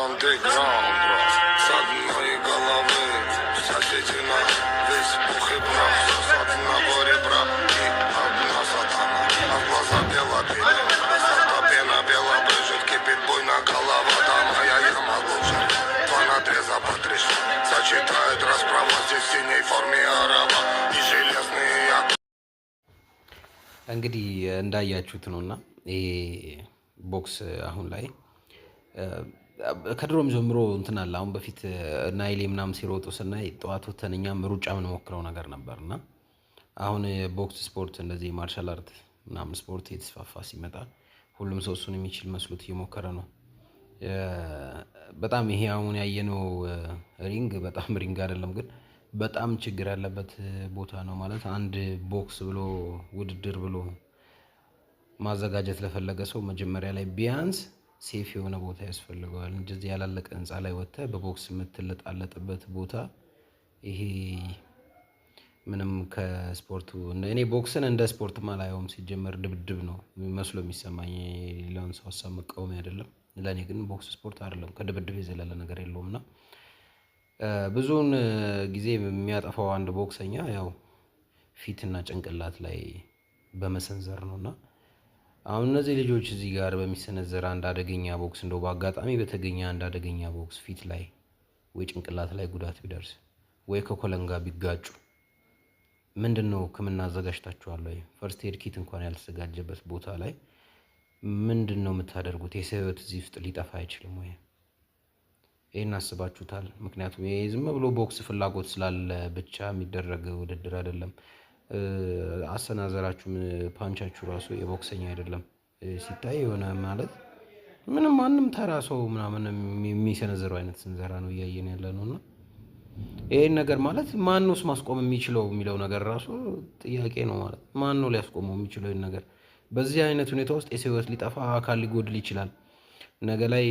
андеграунд, бро. С одной головы соседи на весь пух и прах. Все с одного ребра и одна сатана. А в глаза бело-белые, высота пена бело-брыжет. Кипит буйно голова, да моя яма лучше. Два надреза по 3 штуки. Сочетает расправа здесь в синей форме араба и железные як. እንግዲህ እንዳያችሁት ነውና ይሄ ቦክስ አሁን ላይ ከድሮም ጀምሮ እንትን አለ። አሁን በፊት ናይሌ ምናምን ሲሮጡ ስናይ ጠዋት ወተን እኛም ሩጫ የምንሞክረው ነገር ነበርና አሁን ቦክስ ስፖርት እንደዚህ ማርሻል አርት ምናምን ስፖርት የተስፋፋ ሲመጣ ሁሉም ሰው እሱን የሚችል መስሎት እየሞከረ ነው። በጣም ይሄ አሁን ያየነው ሪንግ በጣም ሪንግ አይደለም፣ ግን በጣም ችግር ያለበት ቦታ ነው። ማለት አንድ ቦክስ ብሎ ውድድር ብሎ ማዘጋጀት ለፈለገ ሰው መጀመሪያ ላይ ቢያንስ ሴፍ የሆነ ቦታ ያስፈልገዋል። እንደዚህ ያላለቀ ህንፃ ላይ ወጥተህ በቦክስ የምትለጣለጥበት ቦታ ይሄ ምንም ከስፖርቱ እኔ ቦክስን እንደ ስፖርት አላየውም። ሲጀመር ድብድብ ነው መስሎ የሚሰማኝ። ሌላውን ሰው ሀሳብ መቃወም አይደለም። ለእኔ ግን ቦክስ ስፖርት አይደለም፣ ከድብድብ የዘለለ ነገር የለውም። እና ብዙውን ጊዜ የሚያጠፋው አንድ ቦክሰኛ ያው ፊትና ጭንቅላት ላይ በመሰንዘር ነው። እና አሁን እነዚህ ልጆች እዚህ ጋር በሚሰነዘር አንድ አደገኛ ቦክስ እንደው በአጋጣሚ በተገኘ አንድ አደገኛ ቦክስ ፊት ላይ ወይ ጭንቅላት ላይ ጉዳት ቢደርስ ወይ ከኮለን ጋር ቢጋጩ ምንድነው ሕክምና አዘጋጅታችኋል ወይ? ፈርስት ኤድ ኪት እንኳን ያልተዘጋጀበት ቦታ ላይ ምንድነው የምታደርጉት? የሰው ህይወት እዚህ ውስጥ ሊጠፋ አይችልም ወይ? ይሄን አስባችሁታል? ምክንያቱም ይሄ ዝም ብሎ ቦክስ ፍላጎት ስላለ ብቻ የሚደረግ ውድድር አይደለም። አሰናዘራችሁም ፓንቻችሁ ራሱ የቦክሰኛ አይደለም። ሲታይ የሆነ ማለት ምንም ማንም ተራ ሰው ምናምን የሚሰነዘረው አይነት ስንዘራ ነው እያየን ያለ ነውና ይሄን ነገር ማለት ማን ነውስ ማስቆም የሚችለው የሚለው ነገር ራሱ ጥያቄ ነው። ማለት ማን ነው ሊያስቆመው የሚችለው ይሄን ነገር? በዚህ አይነት ሁኔታ ውስጥ የሰው ህይወት ሊጠፋ፣ አካል ሊጎድል ይችላል። ነገ ላይ